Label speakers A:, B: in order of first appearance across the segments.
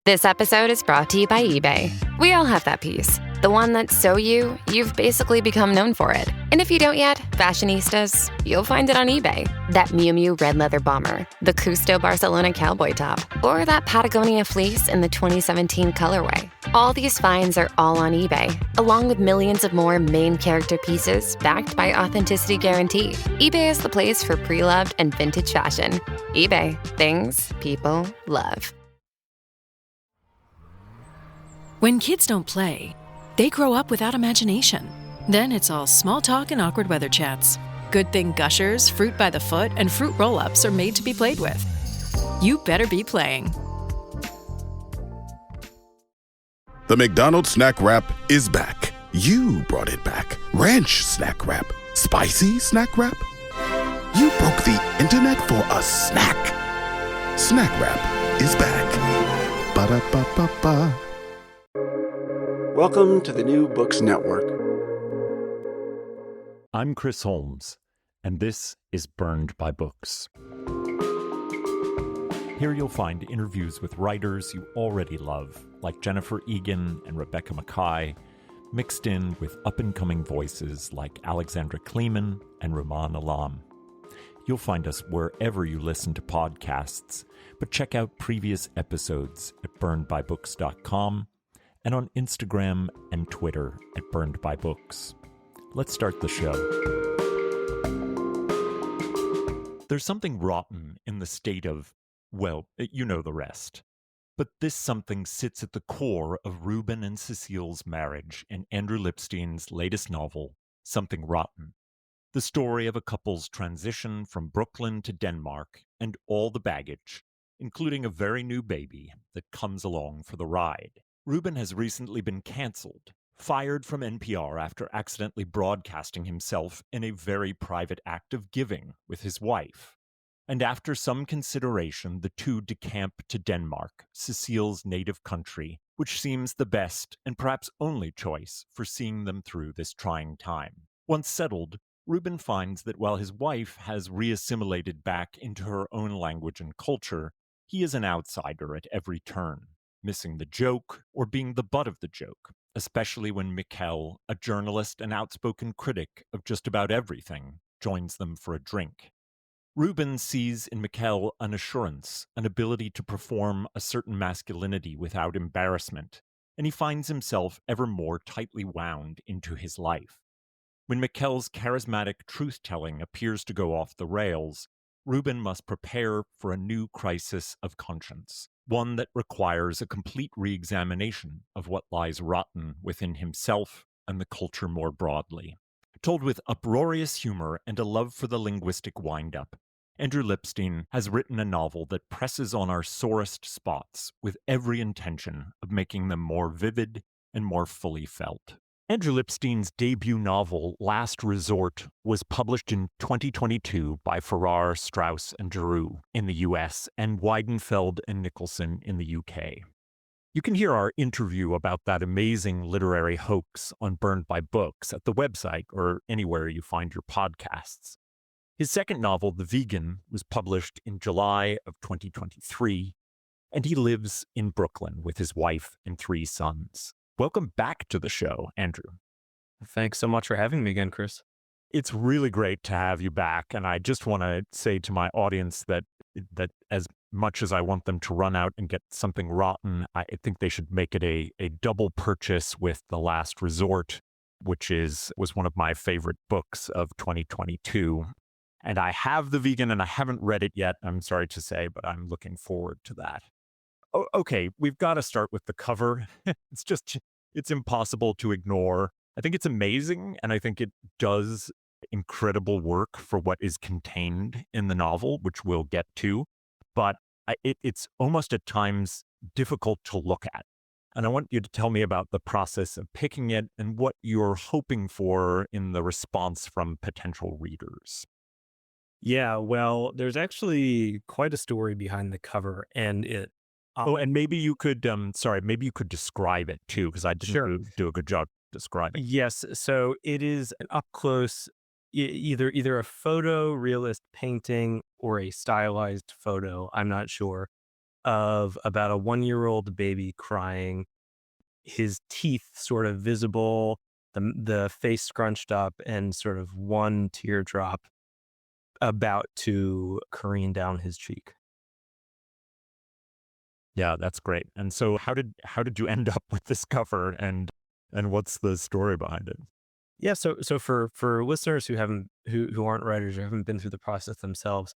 A: This episode is brought to you by eBay. We all have that piece. The one that's so you've basically become known for it. And if you don't yet, fashionistas, you'll find it on eBay. That Miu Miu red leather bomber, the Custo Barcelona cowboy top, or that Patagonia fleece in the 2017 colorway. All these finds are all on eBay, along with millions of more main character pieces backed by authenticity guarantee. eBay is the place for pre-loved and vintage fashion. eBay, things people love.
B: When kids don't play, they grow up without imagination. Then it's all small talk and awkward weather chats. Good thing Gushers, Fruit by the Foot, and Fruit Roll-Ups are made to be played with. You better be playing.
C: The McDonald's Snack Wrap is back. You brought it back. Ranch Snack Wrap. Spicy Snack Wrap. You broke the internet for a snack. Snack Wrap is back. Ba-da-ba-ba-ba.
D: Welcome to the New Books Network.
E: I'm Chris Holmes, and this is Burned by Books. Here you'll find interviews with writers you already love, like Jennifer Egan and Rebecca Mackay, mixed in with up-and-coming voices like Alexandra Kleeman and Rumaan Alam. You'll find us wherever you listen to podcasts, but check out previous episodes at burnedbybooks.com and on Instagram and Twitter at burnedbybooks. Let's start the show. There's something rotten in the state of, well, you know the rest. But this something sits at the core of Ruben and Cecile's marriage in Andrew Lipstein's latest novel, Something Rotten. The story of a couple's transition from Brooklyn to Denmark and all the baggage, including a very new baby that comes along for the ride. Ruben has recently been cancelled, fired from NPR after accidentally broadcasting himself in a very private act of giving with his wife. And after some consideration, the two decamp to Denmark, Cecile's native country, which seems the best and perhaps only choice for seeing them through this trying time. Once settled, Ruben finds that while his wife has reassimilated back into her own language and culture, he is an outsider at every turn, missing the joke or being the butt of the joke, especially when Mikkel, a journalist and outspoken critic of just about everything, joins them for a drink. Ruben sees in Mikkel an assurance, an ability to perform a certain masculinity without embarrassment, and he finds himself ever more tightly wound into his life. When Mikkel's charismatic truth-telling appears to go off the rails, Ruben must prepare for a new crisis of conscience, one that requires a complete re-examination of what lies rotten within himself and the culture more broadly. Told with uproarious humor and a love for the linguistic wind-up, Andrew Lipstein has written a novel that presses on our sorest spots with every intention of making them more vivid and more fully felt. Andrew Lipstein's debut novel, Last Resort, was published in 2022 by Farrar, Straus and Giroux in the US and Weidenfeld and Nicholson in the UK. You can hear our interview about that amazing literary hoax on Burned by Books at the website or anywhere you find your podcasts. His second novel, The Vegan, was published in July of 2023, and he lives in Brooklyn with his wife and 3 sons. Welcome back to the show, Andrew.
F: Thanks so much for having me again, Chris.
E: It's really great to have you back, and I just want to say to my audience that as much as I want them to run out and get Something Rotten, I think they should make it a double purchase with The Last Resort, which was one of my favorite books of 2022. And I have The Vegan, and I haven't read it yet, I'm sorry to say, but I'm looking forward to that. Okay, we've got to start with the cover. It's impossible to ignore. I think it's amazing, and I think it does incredible work for what is contained in the novel, which we'll get to. But it's almost at times difficult to look at. And I want you to tell me about the process of picking it and what you're hoping for in the response from potential readers.
F: Yeah, well, there's actually quite a story behind the cover, and it.
E: And maybe you could, maybe you could describe it too, because I didn't do a good job describing.
F: Yes, so it is an up close, either a photo realist painting or a stylized photo. I'm not sure of about a 1-year-old baby crying, his teeth sort of visible, the face scrunched up, and sort of one teardrop about to careen down his cheek.
E: Yeah, that's great. And so how did you end up with this cover, and what's the story behind it?
F: Yeah, so for listeners who aren't writers or haven't been through the process themselves,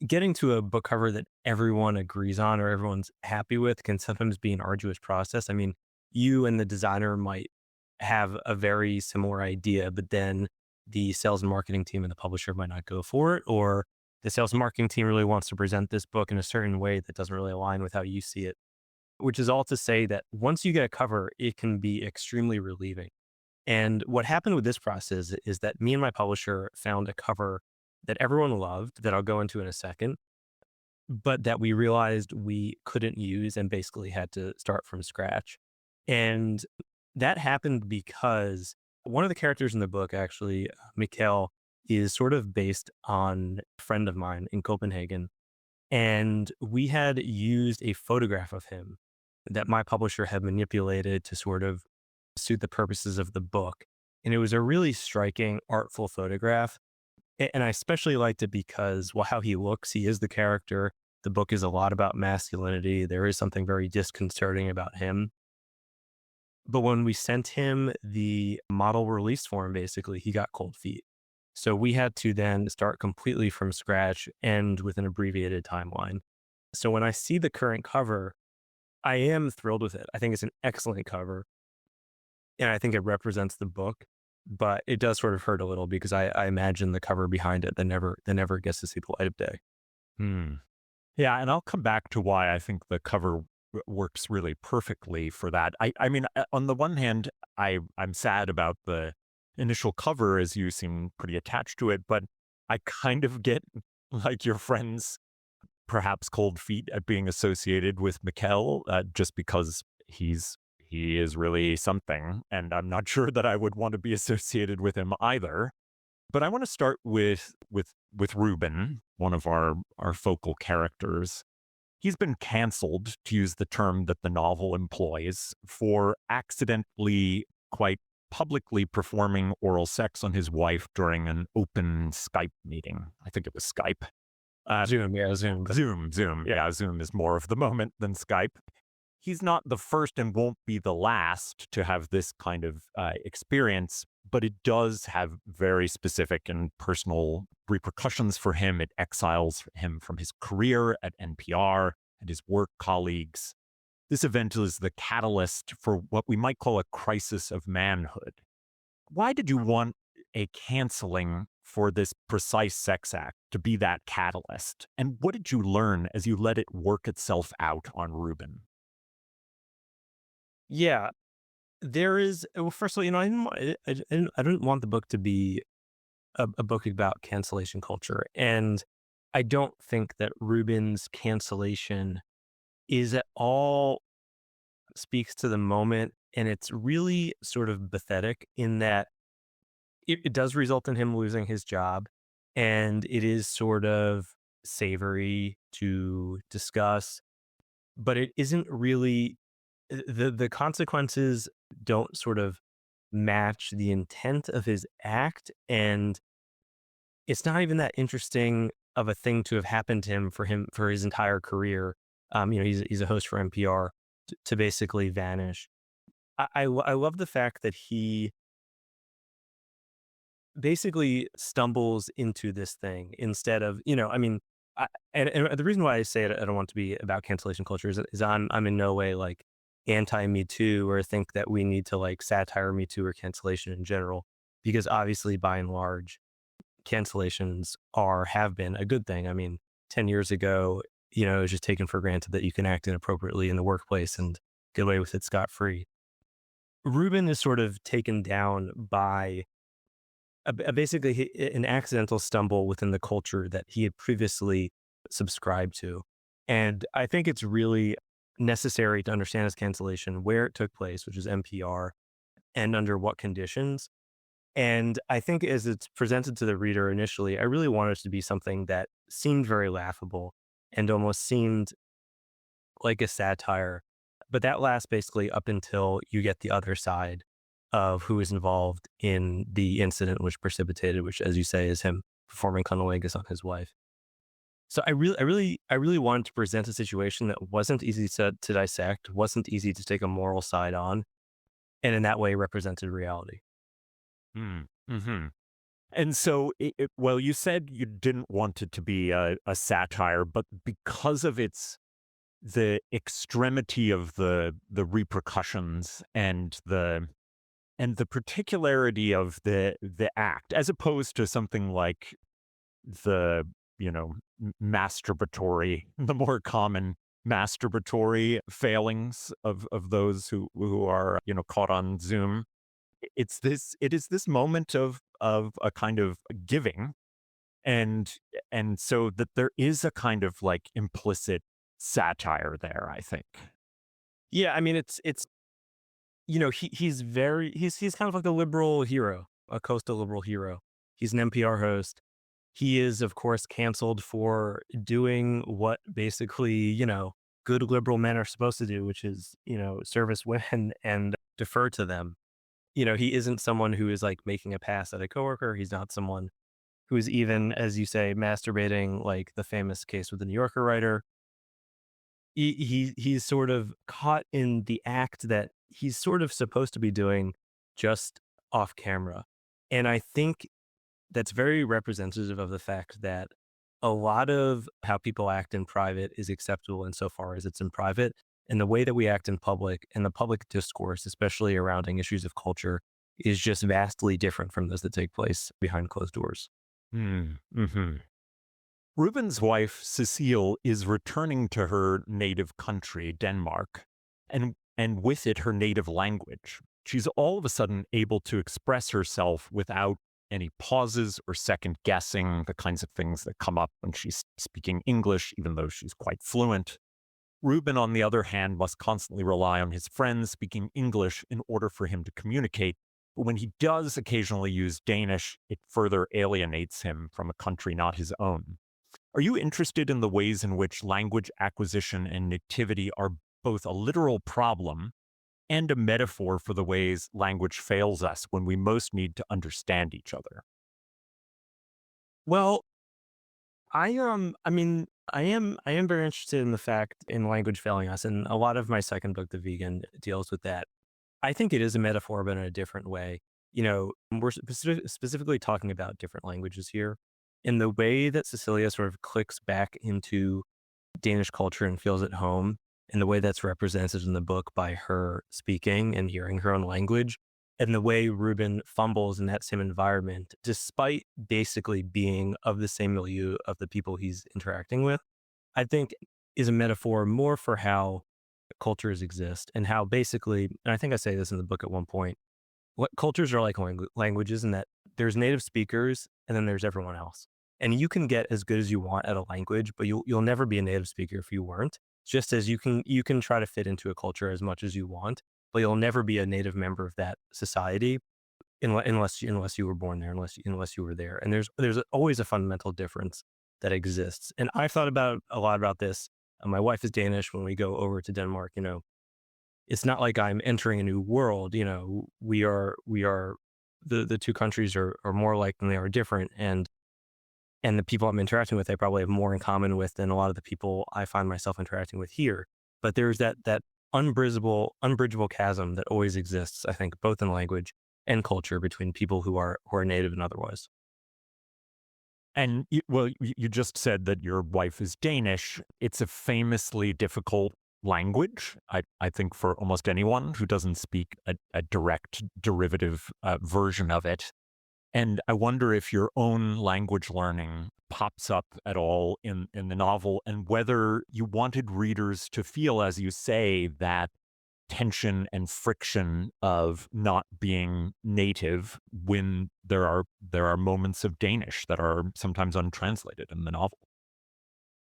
F: getting to a book cover that everyone agrees on or everyone's happy with can sometimes be an arduous process. I mean, you and the designer might have a very similar idea, but then the sales and marketing team and the publisher might not go for it, or the sales and marketing team really wants to present this book in a certain way that doesn't really align with how you see it. Which is all to say that once you get a cover, it can be extremely relieving. And what happened with this process is that me and my publisher found a cover that everyone loved, that I'll go into in a second, but that we realized we couldn't use and basically had to start from scratch. And that happened because one of the characters in the book, actually, Mikkel, is sort of based on a friend of mine in Copenhagen. And we had used a photograph of him that my publisher had manipulated to sort of suit the purposes of the book. And it was a really striking, artful photograph. And I especially liked it because, well, how he looks, he is the character. The book is a lot about masculinity. There is something very disconcerting about him. But when we sent him the model release form, basically, he got cold feet. So we had to then start completely from scratch and with an abbreviated timeline. So when I see the current cover, I am thrilled with it. I think it's an excellent cover. And I think it represents the book, but it does sort of hurt a little because I imagine the cover behind it that never gets to see the light of day.
E: Hmm. Yeah, and I'll come back to why I think the cover works really perfectly for that. I mean, on the one hand, I'm sad about the initial cover, as you seem pretty attached to it, but I kind of get like your friends perhaps cold feet at being associated with Mikkel, just because he is really something, and I'm not sure that I would want to be associated with him either. But I want to start with Ruben, one of our focal characters. He's been canceled, to use the term that the novel employs, for accidentally, quite publicly performing oral sex on his wife during an open Skype meeting. I think it was Skype.
F: Zoom, yeah, Zoom.
E: Zoom. Yeah, Zoom is more of the moment than Skype. He's not the first and won't be the last to have this kind of experience, but it does have very specific and personal repercussions for him. It exiles him from his career at NPR and his work colleagues. This event is the catalyst for what we might call a crisis of manhood. Why did you want a canceling for this precise sex act to be that catalyst? And what did you learn as you let it work itself out on Ruben?
F: Yeah, there is. Well, first of all, I didn't want the book to be a book about cancellation culture, and I don't think that Ruben's cancellation is at all speaks to the moment, and it's really sort of pathetic in that it does result in him losing his job, and it is sort of savory to discuss, but it isn't really the consequences don't sort of match the intent of his act, and it's not even that interesting of a thing to have happened to him for his entire career. He's a host for NPR to basically vanish. I love the fact that he basically stumbles into this thing instead of, and the reason why I say it, I don't want to be about cancellation culture is I'm in no way like anti Me Too or think that we need to like satire Me Too or cancellation in general, because obviously by and large, cancellations have been a good thing. I mean, 10 years ago, it was just taken for granted that you can act inappropriately in the workplace and get away with it scot-free. Ruben is sort of taken down by basically an accidental stumble within the culture that he had previously subscribed to. And I think it's really necessary to understand his cancellation, where it took place, which is NPR, and under what conditions. And I think as it's presented to the reader initially, I really wanted it to be something that seemed very laughable and almost seemed like a satire, but that lasts basically up until you get the other side of who is involved in the incident which precipitated, which, as you say, is him performing cunnilingus on his wife. So I really wanted to present a situation that wasn't easy to dissect, wasn't easy to take a moral side on, and in that way represented reality.
E: Mm, hmm. And so, well, you said you didn't want it to be a satire, but because of the extremity of the repercussions and the particularity of the act, as opposed to something like the, masturbatory, the more common masturbatory failings of those who are, caught on Zoom. It is this moment of a kind of giving, and so that there is a kind of like implicit satire there, I think.
F: Yeah, I mean, it's he's kind of like a liberal hero, a coastal liberal hero. He's an NPR host. He is, of course, canceled for doing what basically, good liberal men are supposed to do, which is, service women and defer to them. He isn't someone who is like making a pass at a coworker. He's not someone who is even, as you say, masturbating, like the famous case with the New Yorker writer. He's sort of caught in the act that he's sort of supposed to be doing just off camera. And I think that's very representative of the fact that a lot of how people act in private is acceptable insofar as it's in private. And the way that we act in public and the public discourse, especially around issues of culture, is just vastly different from those that take place behind closed doors.
E: Mm-hmm. Ruben's wife, Cecile, is returning to her native country, Denmark, and with it her native language. She's all of a sudden able to express herself without any pauses or second guessing, the kinds of things that come up when she's speaking English, even though she's quite fluent. Ruben, on the other hand, must constantly rely on his friends speaking English in order for him to communicate. But when he does occasionally use Danish, it further alienates him from a country not his own. Are you interested in the ways in which language acquisition and nativity are both a literal problem and a metaphor for the ways language fails us when we most need to understand each other?
F: Well, I am very interested in the fact in language failing us, and a lot of my second book, The Vegan, deals with that. I think it is a metaphor, but in a different way. We're specifically talking about different languages here. In the way that Cecilia sort of clicks back into Danish culture and feels at home, in the way that's represented in the book by her speaking and hearing her own language, and the way Ruben fumbles in that same environment, despite basically being of the same milieu of the people he's interacting with, I think is a metaphor more for how cultures exist and how basically, and I think I say this in the book at one point, what cultures are like languages, in that there's native speakers and then there's everyone else. And you can get as good as you want at a language, but you'll never be a native speaker if you weren't. Just as you can try to fit into a culture as much as you want, but you'll never be a native member of that society unless you were born there, unless you were there. And there's always a fundamental difference that exists. And I've thought about a lot about this. My wife is Danish. When we go over to Denmark, it's not like I'm entering a new world. We are the two countries are more alike than they are different, and the people I'm interacting with, I probably have more in common with than a lot of the people I find myself interacting with here. But there's that unbridgeable chasm that always exists, I think, both in language and culture between people who are native and otherwise.
E: And you just said that your wife is Danish. It's a famously difficult language, I think, for almost anyone who doesn't speak a direct derivative version of it. And I wonder if your own language learning pops up at all in the novel, and whether you wanted readers to feel, as you say, that tension and friction of not being native when there are moments of Danish that are sometimes untranslated in the novel.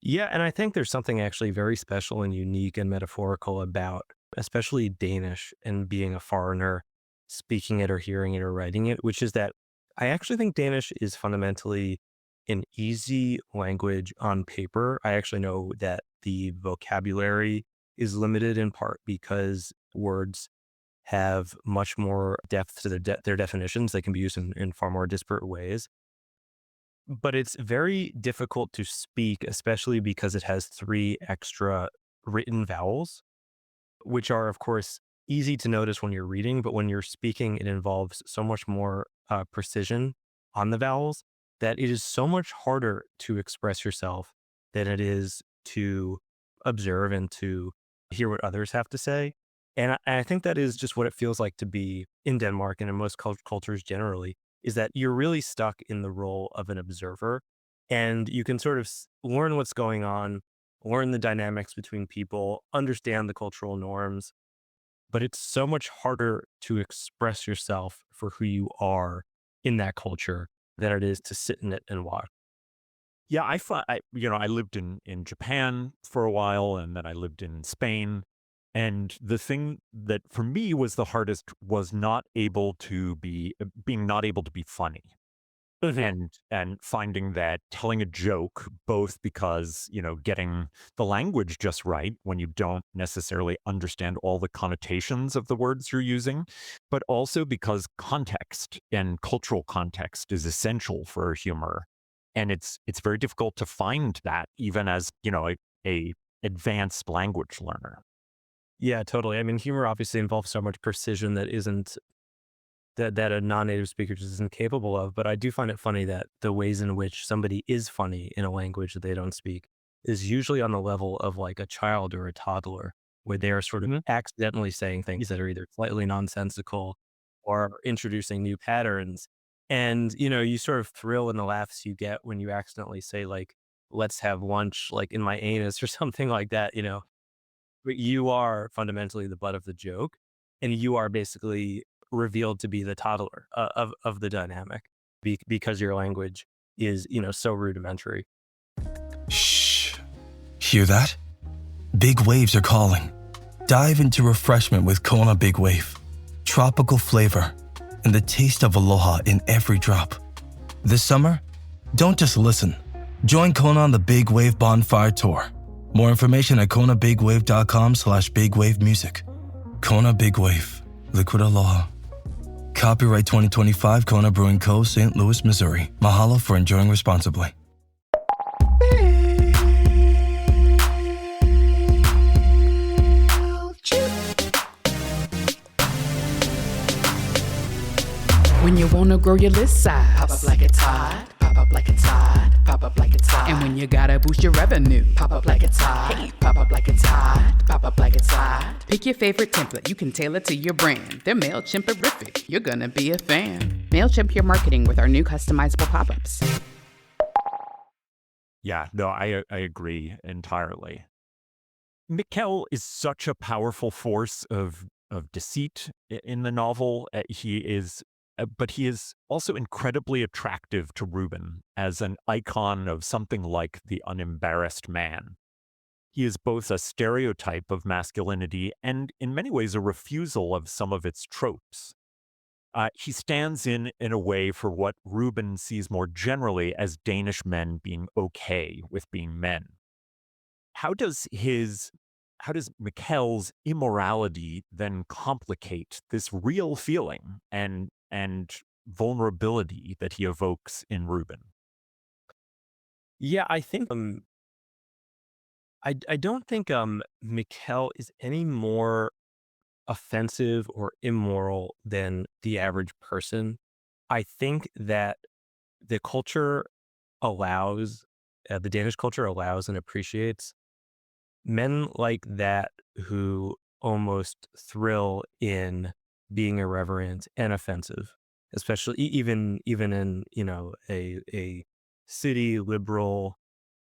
F: Yeah, and I think there's something actually very special and unique and metaphorical about, especially Danish and being a foreigner speaking it or hearing it or writing it, which is that I actually think Danish is fundamentally an easy language on paper. I actually know that the vocabulary is limited in part because words have much more depth to their definitions. They can be used in far more disparate ways. But it's very difficult to speak, especially because it has 3 extra written vowels, which are, of course, easy to notice when you're reading, but when you're speaking, it involves so much more precision on the vowels that it is so much harder to express yourself than it is to observe and to hear what others have to say. And I think that is just what it feels like to be in Denmark and in most cultures generally, is that you're really stuck in the role of an observer, and you can sort of learn what's going on, learn the dynamics between people, understand the cultural norms, but it's so much harder to express yourself for who you are in that culture than it is to sit in it and watch.
E: Yeah, I lived in Japan for a while, and then I lived in Spain. And the thing that for me was the hardest was being not able to be funny. And finding that telling a joke, both because, getting the language just right when you don't necessarily understand all the connotations of the words you're using, but also because context and cultural context is essential for humor. And it's very difficult to find that even as, a advanced language learner.
F: Yeah, totally. I mean, humor obviously involves so much precision that isn't that a non-native speaker just isn't capable of. But I do find it funny that the ways in which somebody is funny in a language that they don't speak is usually on the level of like a child or a toddler, where they are sort of accidentally saying things that are either slightly nonsensical or introducing new patterns. And, you sort of thrill in the laughs you get when you accidentally say like, let's have lunch, like in my anus or something like that. But you are fundamentally the butt of the joke, and you are basically revealed to be the toddler of the dynamic because your language is, so rudimentary.
G: Shh. Hear that? Big waves are calling. Dive into refreshment with Kona Big Wave. Tropical flavor and the taste of aloha in every drop. This summer, don't just listen. Join Kona on the Big Wave Bonfire Tour. More information at konabigwave.com/bigwavemusic. Kona Big Wave. Liquid Aloha. Copyright 2025 Kona Brewing Co., St. Louis, Missouri. Mahalo for enjoying responsibly.
H: When you wanna grow your list size, pop up like it's hot, pop up like it's hot, pop up like it's hot. And when you gotta boost your revenue, pop up like it's hot, hey, pop up like it's hot, pop up like it's hot. Pick your favorite template, you can tailor to your brand. They're MailChimp-erific, you're gonna be a fan. MailChimp your marketing with our new customizable pop-ups.
E: Yeah, no, I agree entirely. Mikkel is such a powerful force of deceit in the novel. But he is also incredibly attractive to Reuben as an icon of something like the unembarrassed man. He is both a stereotype of masculinity and, in many ways, a refusal of some of its tropes. He stands in a way for what Reuben sees more generally as Danish men being okay with being men. How does Mikkel's immorality then complicate this real feeling and vulnerability that he evokes in Reuben?
F: Yeah, I think I don't think Mikkel is any more offensive or immoral than the average person. I think that the culture the Danish culture allows and appreciates men like that who almost thrill in being irreverent and offensive, especially even in a city liberal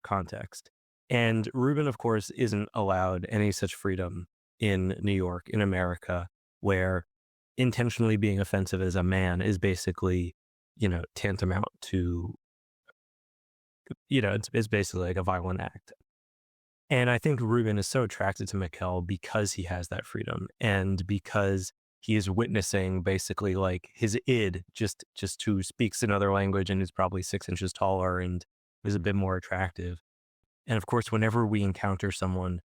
F: context. And Reuben, of course, isn't allowed any such freedom in New York, in America, where intentionally being offensive as a man is basically, tantamount to, it's basically like a violent act. And I think Reuben is so attracted to Mikkel because he has that freedom and because he is witnessing basically like his id, just who speaks another language and is probably 6 inches taller and is a bit more attractive. And of course, whenever we encounter someone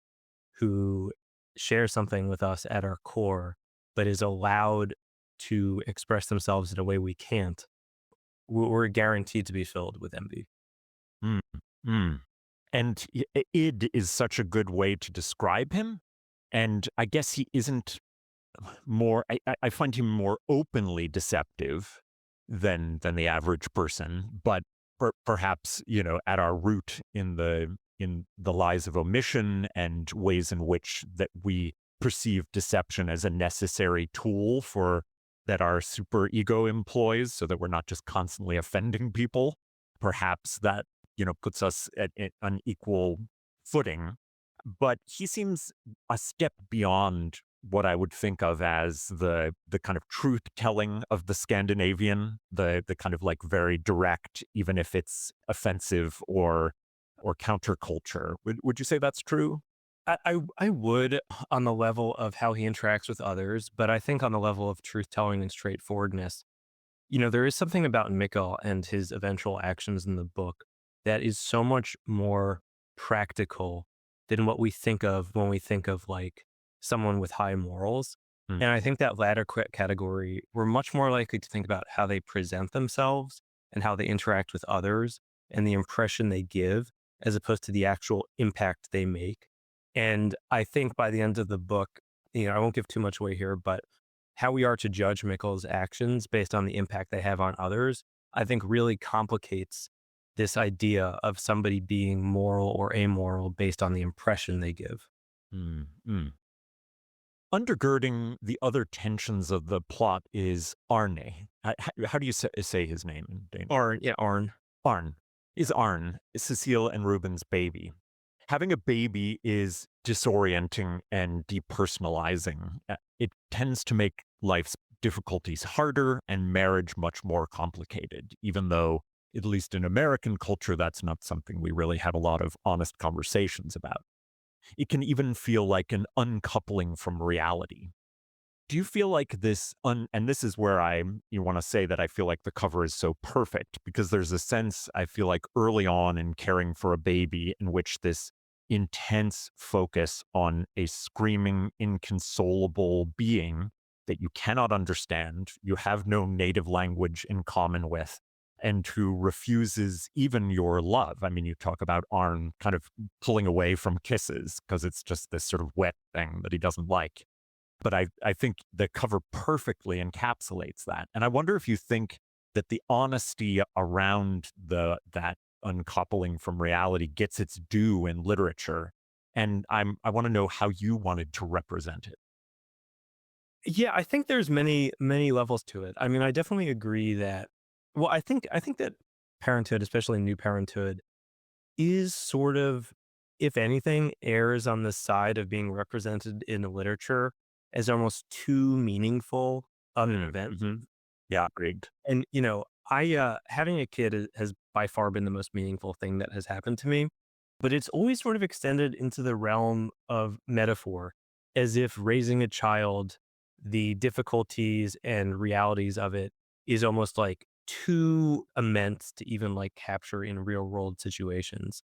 F: who shares something with us at our core, but is allowed to express themselves in a way we can't, we're guaranteed to be filled with envy.
E: Mm, mm. And id is such a good way to describe him. And I guess he isn't more, I find him more openly deceptive than the average person, but perhaps, at our root in the lies of omission and ways in which that we perceive deception as a necessary tool for that our super ego employs so that we're not just constantly offending people. Perhaps that, puts us at an equal footing. But he seems a step beyond what I would think of as the kind of truth telling of the Scandinavian, the kind of like very direct, even if it's offensive or counterculture. Would you say that's true?
F: I would, on the level of how he interacts with others, but I think on the level of truth telling and straightforwardness, there is something about Mikkel and his eventual actions in the book that is so much more practical than what we think of when we think of like someone with high morals.
E: Mm.
F: And I think that latter category, we're much more likely to think about how they present themselves and how they interact with others and the impression they give, as opposed to the actual impact they make. And I think by the end of the book, I won't give too much away here, but how we are to judge Mikkel's actions based on the impact they have on others, I think really complicates this idea of somebody being moral or amoral based on the impression they give.
E: Mm, mm. Undergirding the other tensions of the plot is Arne. How do you say his name in Danish?
F: Arn.
E: Arn. Is Cecile and Ruben's baby. Having a baby is disorienting and depersonalizing. It tends to make life's difficulties harder and marriage much more complicated, even though, at least in American culture, that's not something we really have a lot of honest conversations about. It can even feel like an uncoupling from reality. Do you feel like this, and this is where you want to say that I feel like the cover is so perfect, because there's a sense, I feel like early on in caring for a baby, in which this intense focus on a screaming, inconsolable being that you cannot understand, you have no native language in common with, and who refuses even your love. I mean, you talk about Arn kind of pulling away from kisses because it's just this sort of wet thing that he doesn't like. But I think the cover perfectly encapsulates that. And I wonder if you think that the honesty around that uncoupling from reality gets its due in literature. And I want to know how you wanted to represent it.
F: Yeah, I think there's many, many levels to it. I mean, I definitely agree that, well, I think that parenthood, especially new parenthood, is sort of, if anything, errs on the side of being represented in the literature as almost too meaningful of an event.
E: Mm-hmm. Yeah, agreed.
F: And, I having a kid has by far been the most meaningful thing that has happened to me, but it's always sort of extended into the realm of metaphor, as if raising a child, the difficulties and realities of it is almost like too immense to even like capture in real world situations.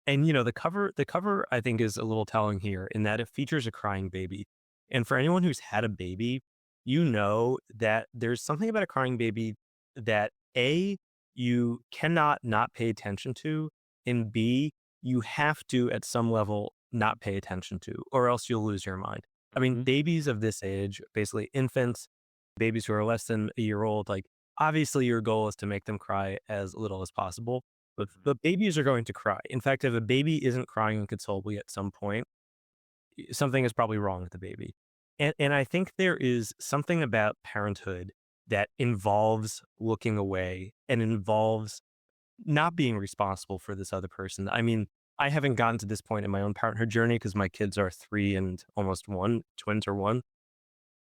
F: And the cover I think is a little telling here in that it features a crying baby. And for anyone who's had a baby, that there's something about a crying baby that A, you cannot not pay attention to, and B, you have to at some level not pay attention to, or else you'll lose your mind. I mean, babies of this age, basically infants, babies who are less than a year old, like obviously your goal is to make them cry as little as possible. But babies are going to cry. In fact, if a baby isn't crying inconsolably at some point, something is probably wrong with the baby. And I think there is something about parenthood that involves looking away and involves not being responsible for this other person. I mean, I haven't gotten to this point in my own parenthood journey because my kids are 3 and almost 1, twins are 1.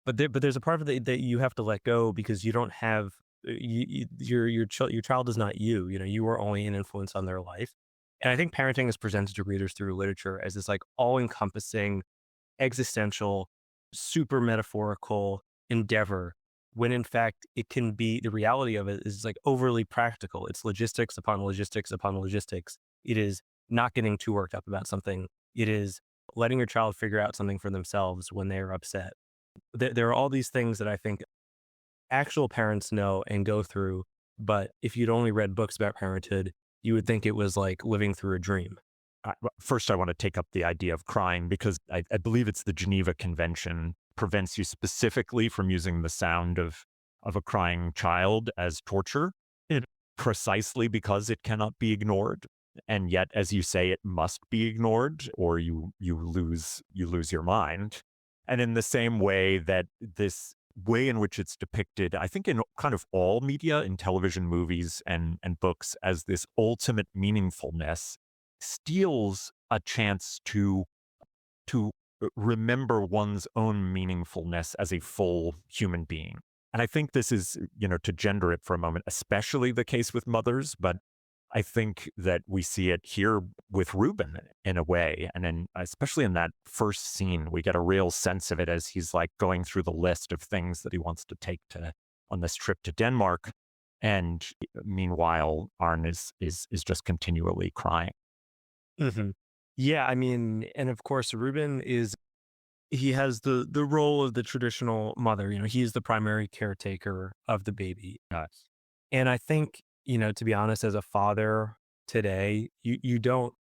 F: But there's a part of it that you have to let go because you don't have your child is not you. You are only an influence on their life. And I think parenting is presented to readers through literature as this like all-encompassing, existential, super metaphorical endeavor, when in fact it can be, the reality of it is like overly practical. It's logistics upon logistics upon logistics. It is not getting too worked up about something. It is letting your child figure out something for themselves when they are upset. There are all these things that I think actual parents know and go through, but if you'd only read books about parenthood, you would think it was like living through a dream.
E: First, I want to take up the idea of crying because I believe it's the Geneva Convention prevents you specifically from using the sound of a crying child as torture, precisely because it cannot be ignored. And yet, as you say, it must be ignored, or you lose your mind. And in the same way that this way in which it's depicted, I think in kind of all media, in television, movies, and books, as this ultimate meaningfulness, steals a chance to remember one's own meaningfulness as a full human being. And I think this is, to gender it for a moment, especially the case with mothers, but I think that we see it here with Reuben in a way. And especially in that first scene, we get a real sense of it as he's like going through the list of things that he wants to take on this trip to Denmark. And meanwhile, Arn is just continually crying.
F: Mm-hmm. Yeah, I mean, and of course, Reuben he has the role of the traditional mother. He's the primary caretaker of the baby.
E: Yes.
F: And I think, to be honest, as a father today, you don't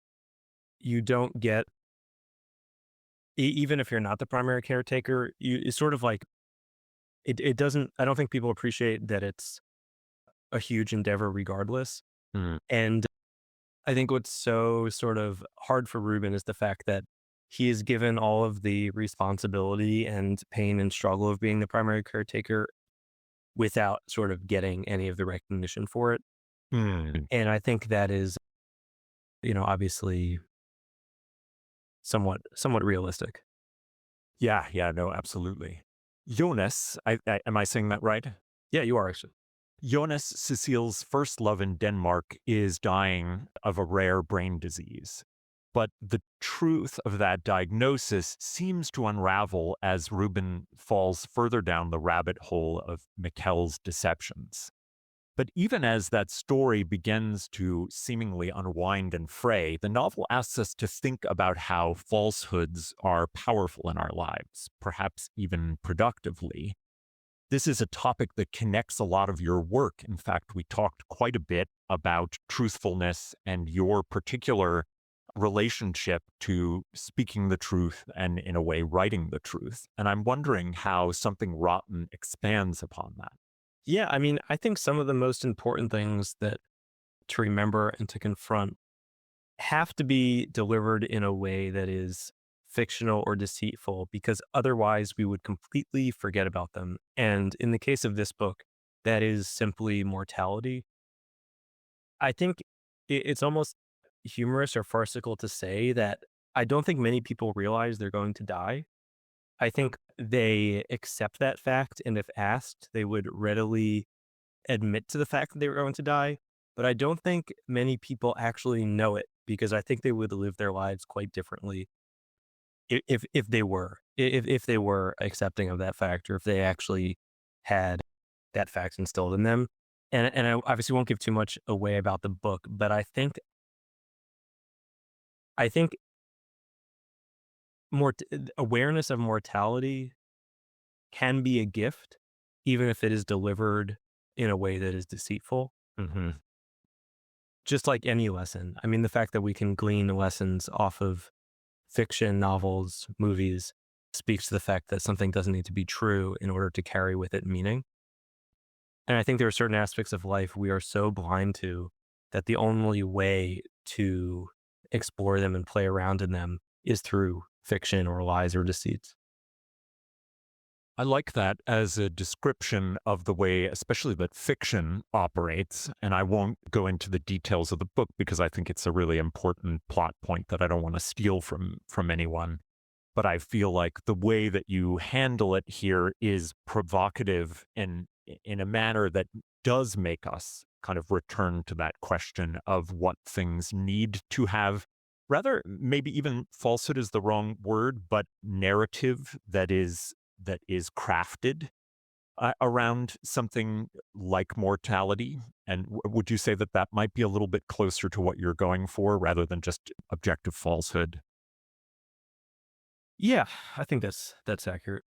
F: get, even if you're not the primary caretaker, it's sort of like, it doesn't, I don't think people appreciate that it's a huge endeavor regardless.
E: Mm.
F: And I think what's so sort of hard for Reuben is the fact that he is given all of the responsibility and pain and struggle of being the primary caretaker without sort of getting any of the recognition for it.
E: Mm.
F: And I think that is, obviously somewhat realistic.
E: Yeah, no, absolutely. Jonas, am I saying that right?
F: Yeah, you are actually.
E: Jonas, Cecile's first love in Denmark, is dying of a rare brain disease. But the truth of that diagnosis seems to unravel as Reuben falls further down the rabbit hole of Mikkel's deceptions. But even as that story begins to seemingly unwind and fray, the novel asks us to think about how falsehoods are powerful in our lives, perhaps even productively. This is a topic that connects a lot of your work. In fact, we talked quite a bit about truthfulness and your particular relationship to speaking the truth and, in a way, writing the truth. And I'm wondering how Something Rotten expands upon that.
F: Yeah, I mean, I think some of the most important things that to remember and to confront have to be delivered in a way that is fictional or deceitful, because otherwise we would completely forget about them. And in the case of this book, that is simply mortality. I think it's almost humorous or farcical to say that I don't think many people realize they're going to die. I think they accept that fact, and if asked, they would readily admit to the fact that they were going to die. But I don't think many people actually know it, because I think they would live their lives quite differently if they were accepting of that fact, or if they actually had that fact instilled in them. And I obviously won't give too much away about the book, but I think awareness of mortality can be a gift, even if it is delivered in a way that is deceitful.
E: Mm-hmm.
F: Just like any lesson. I mean, the fact that we can glean lessons off of fiction, novels, movies, speaks to the fact that something doesn't need to be true in order to carry with it meaning. And I think there are certain aspects of life we are so blind to that the only way to explore them and play around in them is through fiction or lies or deceits.
E: I like that as a description of the way, especially that fiction operates. And I won't go into the details of the book because I think it's a really important plot point that I don't want to steal from anyone. But I feel like the way that you handle it here is provocative in a manner that does make us kind of return to that question of what things need to have. Rather, maybe even falsehood is the wrong word, but narrative that is crafted around something like mortality. And would you say that might be a little bit closer to what you're going for rather than just objective falsehood?
F: Yeah, I think that's accurate.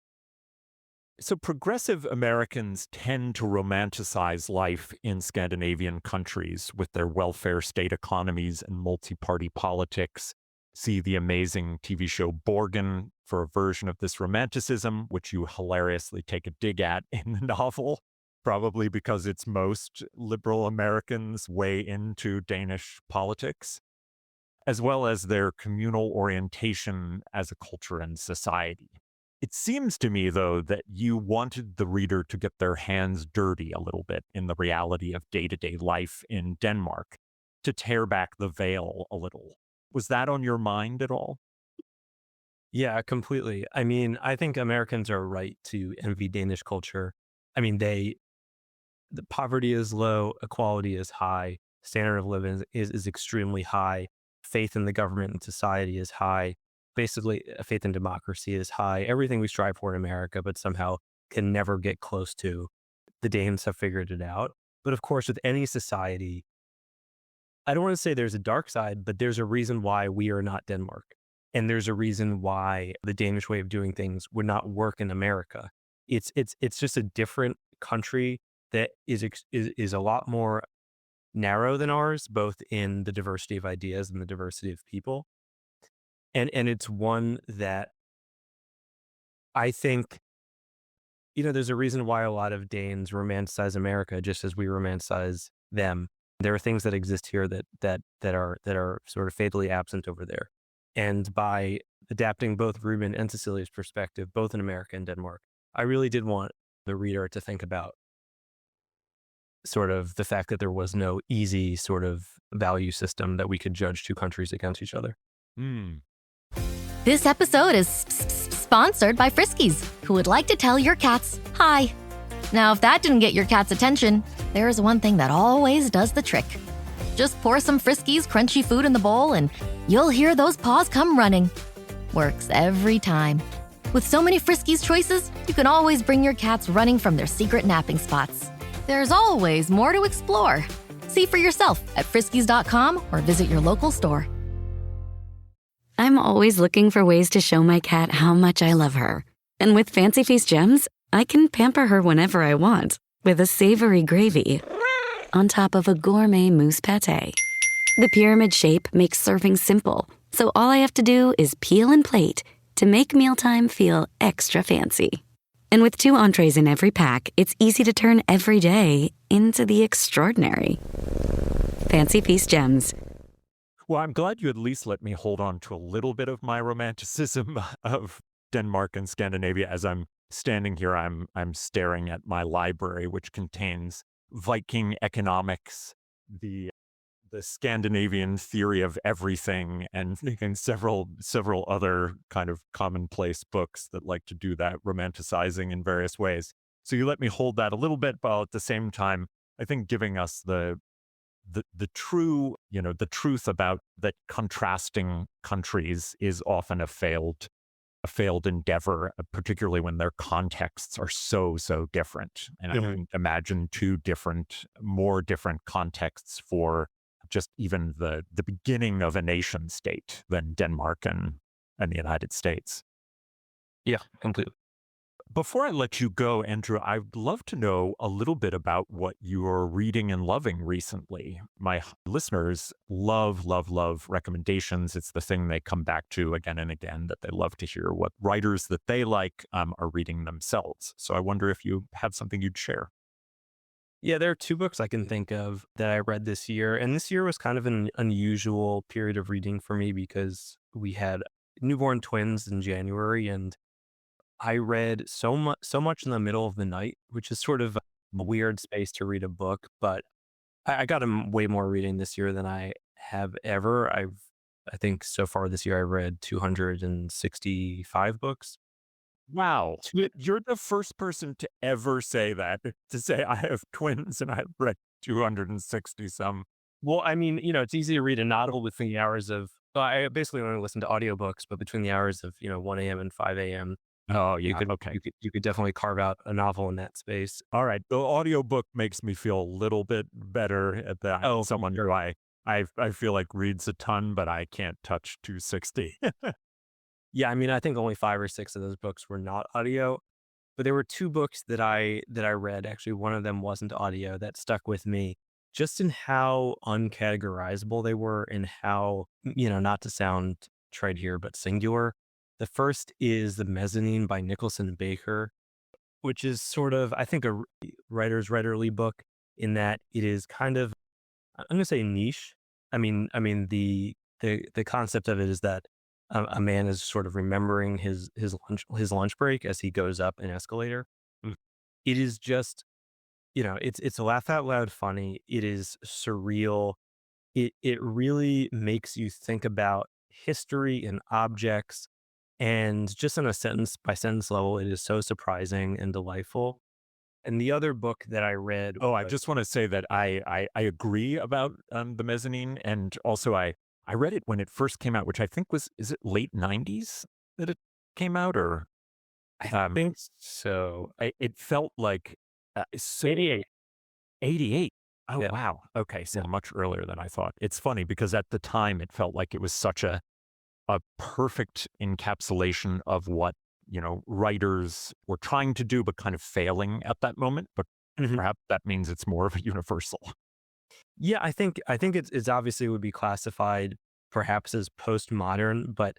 E: So, progressive Americans tend to romanticize life in Scandinavian countries with their welfare state economies and multi party politics. See the amazing TV show Borgen for a version of this romanticism, which you hilariously take a dig at in the novel, probably because it's most liberal Americans' way into Danish politics, as well as their communal orientation as a culture and society. It seems to me, though, that you wanted the reader to get their hands dirty a little bit in the reality of day to day life in Denmark, to tear back the veil a little. Was that on your mind at all?
F: Yeah, completely. I mean, I think Americans are right to envy Danish culture. I mean, the poverty is low, equality is high, standard of living is extremely high, faith in the government and society is high. Basically, faith in democracy is high. Everything we strive for in America, but somehow can never get close to. The Danes have figured it out. But of course, with any society, I don't want to say there's a dark side, but there's a reason why we are not Denmark. And there's a reason why the Danish way of doing things would not work in America. It's just a different country that is a lot more narrow than ours, both in the diversity of ideas and the diversity of people. And it's one that I think, there's a reason why a lot of Danes romanticize America just as we romanticize them. There are things that exist here that are sort of fatally absent over there. And by adapting both Ruben and Cecilia's perspective, both in America and Denmark, I really did want the reader to think about sort of the fact that there was no easy sort of value system that we could judge two countries against each other.
E: Hmm.
I: This episode is sponsored by Friskies, who would like to tell your cats hi. Now, if that didn't get your cat's attention, there is one thing that always does the trick. Just pour some Friskies crunchy food in the bowl and you'll hear those paws come running. Works every time. With so many Friskies choices, you can always bring your cats running from their secret napping spots. There's always more to explore. See for yourself at friskies.com or visit your local store.
J: I'm always looking for ways to show my cat how much I love her. And with Fancy Feast gems, I can pamper her whenever I want with a savory gravy on top of a gourmet mousse pâté. The pyramid shape makes serving simple, so all I have to do is peel and plate to make mealtime feel extra fancy. And with 2 entrees in every pack, it's easy to turn every day into the extraordinary. Fancy Feast gems.
E: Well, I'm glad you at least let me hold on to a little bit of my romanticism of Denmark and Scandinavia. As I'm standing here, I'm staring at my library, which contains Viking economics, the Scandinavian theory of everything, and several other kind of commonplace books that like to do that romanticizing in various ways. So you let me hold that a little bit, but at the same time, I think giving us the true, the truth about that contrasting countries is often a failed endeavor, particularly when their contexts are so different. And I can imagine more different contexts for just even the beginning of a nation state than Denmark and the United States.
F: Yeah, completely.
E: Before I let you go, Andrew, I'd love to know a little bit about what you're reading and loving recently. My listeners love recommendations. It's the thing they come back to again and again, that they love to hear what writers that they like are reading themselves. So I wonder if you have something you'd share.
F: Yeah, there are 2 books I can think of that I read this year. And this year was kind of an unusual period of reading for me because we had newborn twins in January, and I read so much in the middle of the night, which is sort of a weird space to read a book, but I got way more reading this year than I have ever. I think so far this year I read 265 books.
E: Wow. You're the first person to ever say that, to say I have twins and I've read 260 some.
F: Well, I mean, it's easy to read a novel between the hours of, I basically only listen to audiobooks, but between the hours of, 1 a.m. and 5 a.m.
E: Oh,
F: Okay. You could definitely carve out a novel in that space.
E: All right. The audiobook makes me feel a little bit better at that.
F: Oh,
E: someone who I feel like reads a ton, but I can't touch 260.
F: Yeah, I mean, I think only 5 or 6 of those books were not audio, but there were 2 books that I read. Actually, one of them wasn't audio that stuck with me, just in how uncategorizable they were and how, not to sound trite here, but singular. The first is The Mezzanine by Nicholson Baker, which is sort of, I think, a writer's writerly book in that it is kind of, I'm going to say niche. The concept of it is that a man is sort of remembering his lunch break as he goes up an escalator.
E: Mm.
F: It is just, it's laugh out loud funny. It is surreal. It really makes you think about history and objects, and just on a sentence by sentence level, it is so surprising and delightful. And the other book that I read,
E: Oh, I just want to say that I agree about The Mezzanine. And also I read it when it first came out, which I think is it late 90s that it came out? Or
F: I think so.
E: it felt like
F: 88.
E: 88. Oh,
F: Yeah.
E: wow. Okay. So much earlier than I thought. It's funny because at the time it felt like it was such a perfect encapsulation of what, writers were trying to do, but kind of failing at that moment. But
F: Mhm.
E: perhaps that means it's more of a universal.
F: Yeah, I think it's obviously would be classified perhaps as postmodern, but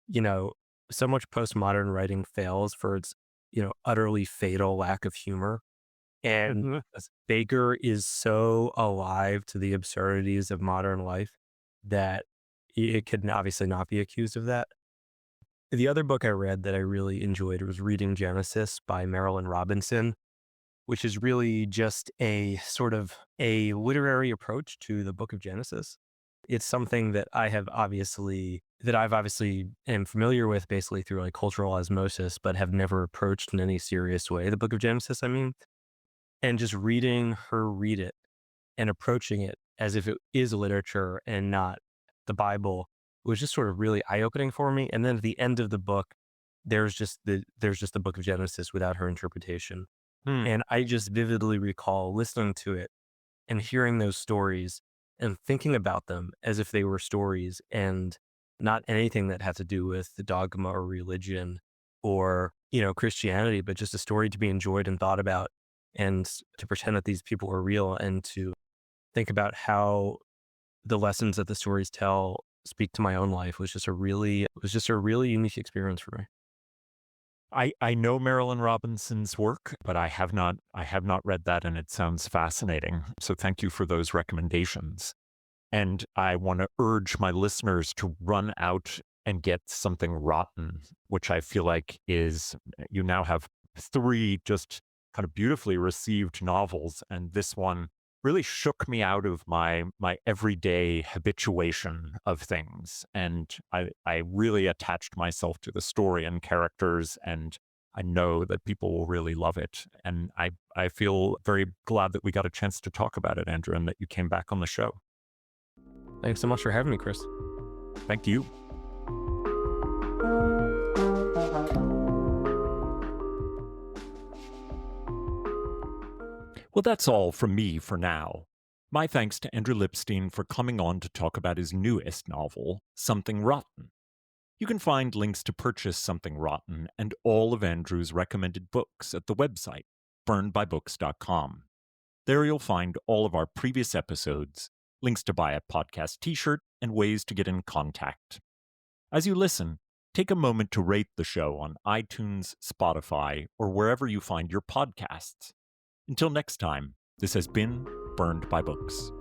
F: you know, so much postmodern writing fails for its, utterly fatal lack of humor. And
E: Mhm.
F: Baker is so alive to the absurdities of modern life that it could obviously not be accused of that. The other book I read that I really enjoyed was Reading Genesis by Marilyn Robinson, which is really just a sort of a literary approach to the book of Genesis. It's something that I've obviously am familiar with basically through like cultural osmosis, but have never approached in any serious way. The book of Genesis, I mean, and just reading her read it and approaching it as if it is literature and not the Bible was just sort of really eye-opening for me. And then at the end of the book, there's just the book of Genesis without her interpretation.
E: Hmm.
F: And I just vividly recall listening to it and hearing those stories and thinking about them as if they were stories and not anything that had to do with the dogma or religion or, Christianity, but just a story to be enjoyed and thought about, and to pretend that these people were real and to think about how the lessons that the stories tell speak to my own life was just a really unique experience for me.
E: I know Marilyn Robinson's work, but I have not read that, and it sounds fascinating. So thank you for those recommendations. And I want to urge my listeners to run out and get Something Rotten, which I feel like is, you now have 3 just kind of beautifully received novels, and this one really shook me out of my everyday habituation of things. And I really attached myself to the story and characters, and I know that people will really love it. And I feel very glad that we got a chance to talk about it, Andrew, and that you came back on the show.
F: Thanks so much for having me, Chris.
E: Thank you. Well, that's all from me for now. My thanks to Andrew Lipstein for coming on to talk about his newest novel, Something Rotten. You can find links to purchase Something Rotten and all of Andrew's recommended books at the website, burnedbybooks.com. There you'll find all of our previous episodes, links to buy a podcast t-shirt, and ways to get in contact. As you listen, take a moment to rate the show on iTunes, Spotify, or wherever you find your podcasts. Until next time, this has been Burned by Books.